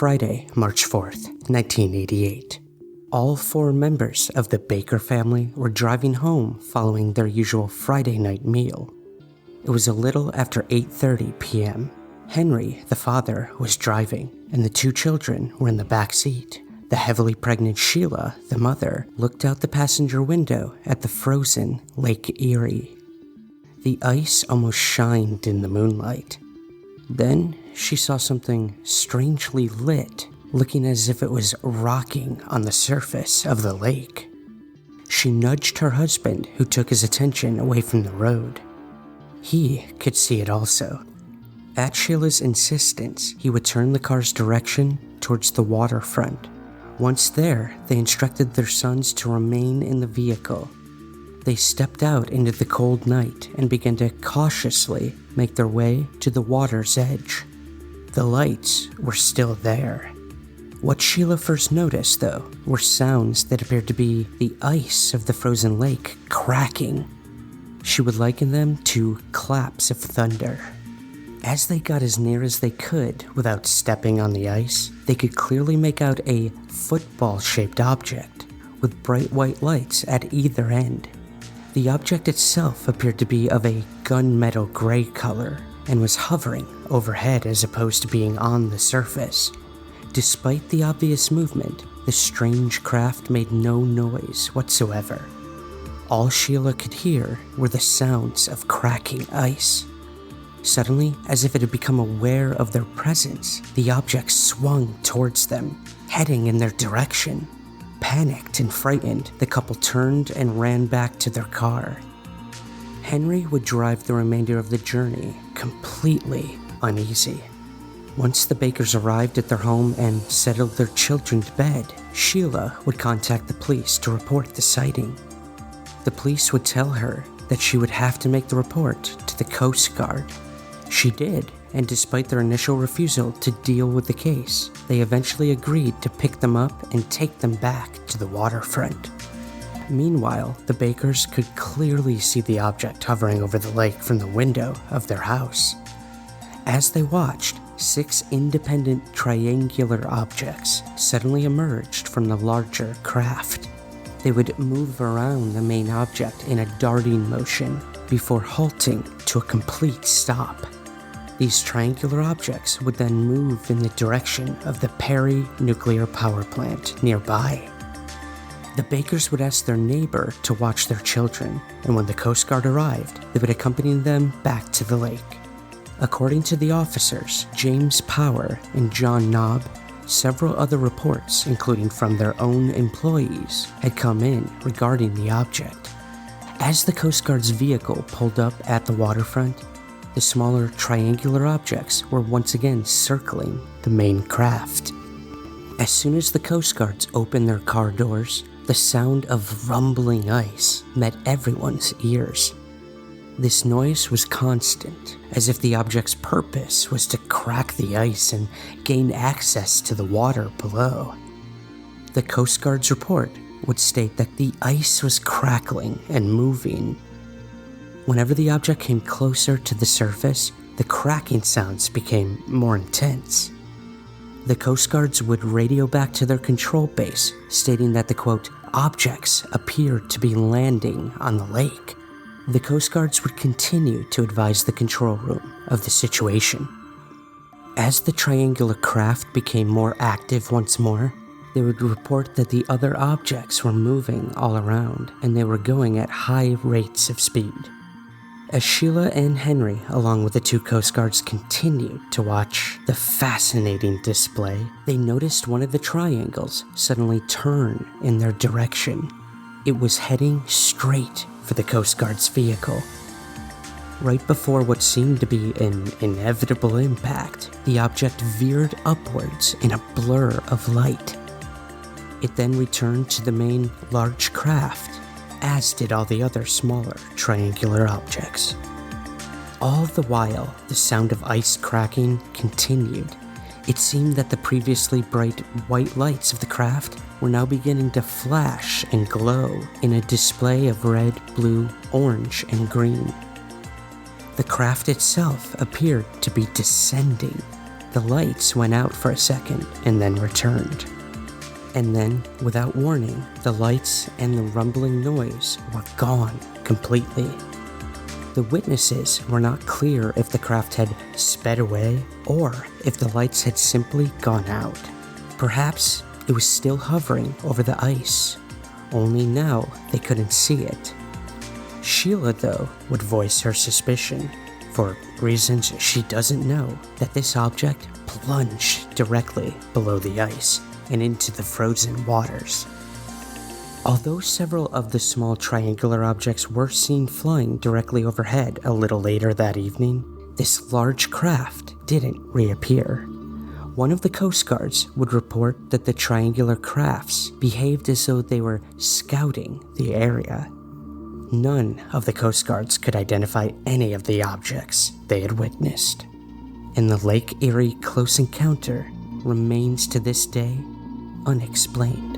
Friday, March 4th, 1988. All 4 members of the Baker family were driving home following their usual Friday night meal. It was a little after 8:30 p.m. Henry, the father, was driving, and the 2 children were in the back seat. The heavily pregnant Sheila, the mother, looked out the passenger window at the frozen Lake Erie. The ice almost shined in the moonlight. Then she saw something strangely lit, looking as if it was rocking on the surface of the lake. She nudged her husband, who took his attention away from the road. He could see it also. At Sheila's insistence, he would turn the car's direction towards the waterfront. Once there, they instructed their sons to remain in the vehicle. They stepped out into the cold night and began to cautiously make their way to the water's edge. The lights were still there. What Sheila first noticed, though, were sounds that appeared to be the ice of the frozen lake cracking. She would liken them to claps of thunder. As they got as near as they could without stepping on the ice, they could clearly make out a football-shaped object with bright white lights at either end. The object itself appeared to be of a gunmetal gray color and was hovering overhead as opposed to being on the surface. Despite the obvious movement, the strange craft made no noise whatsoever. All Sheila could hear were the sounds of cracking ice. Suddenly, as if it had become aware of their presence, the object swung towards them, heading in their direction. Panicked and frightened, the couple turned and ran back to their car. Henry would drive the remainder of the journey, completely uneasy. Once the Bakers arrived at their home and settled their children to bed, Sheila would contact the police to report the sighting. The police would tell her that she would have to make the report to the Coast Guard. She did, and despite their initial refusal to deal with the case, they eventually agreed to pick them up and take them back to the waterfront. Meanwhile, the Bakers could clearly see the object hovering over the lake from the window of their house. As they watched, 6 independent triangular objects suddenly emerged from the larger craft. They would move around the main object in a darting motion before halting to a complete stop. These triangular objects would then move in the direction of the Perry nuclear power plant nearby. The Bakers would ask their neighbor to watch their children, and when the Coast Guard arrived, they would accompany them back to the lake. According to the officers, James Power and John Knobb, several other reports, including from their own employees, had come in regarding the object. As the Coast Guard's vehicle pulled up at the waterfront, the smaller triangular objects were once again circling the main craft. As soon as the Coast Guards opened their car doors, the sound of rumbling ice met everyone's ears. This noise was constant, as if the object's purpose was to crack the ice and gain access to the water below. The Coast Guard's report would state that the ice was crackling and moving. Whenever the object came closer to the surface, the cracking sounds became more intense. The Coast Guards would radio back to their control base, stating that the, quote, objects appeared to be landing on the lake. The Coast Guards would continue to advise the control room of the situation. As the triangular craft became more active once more, they would report that the other objects were moving all around, and they were going at high rates of speed. As Sheila and Henry, along with the 2 Coast Guards, continued to watch the fascinating display, they noticed one of the triangles suddenly turn in their direction. It was heading straight for the Coast Guard's vehicle. Right before what seemed to be an inevitable impact, the object veered upwards in a blur of light. It then returned to the main large craft, as did all the other smaller triangular objects. All the while, the sound of ice cracking continued. It seemed that the previously bright white lights of the craft were now beginning to flash and glow in a display of red, blue, orange, and green. The craft itself appeared to be descending. The lights went out for a second and then returned. And then, without warning, the lights and the rumbling noise were gone completely. The witnesses were not clear if the craft had sped away or if the lights had simply gone out. Perhaps it was still hovering over the ice, only now they couldn't see it. Sheila, though, would voice her suspicion, for reasons she doesn't know, that this object plunged directly below the ice and into the frozen waters. Although several of the small triangular objects were seen flying directly overhead a little later that evening, this large craft didn't reappear. One of the Coast Guards would report that the triangular crafts behaved as though they were scouting the area. None of the Coast Guards could identify any of the objects they had witnessed, and the Lake Erie close encounter remains to this day unexplained.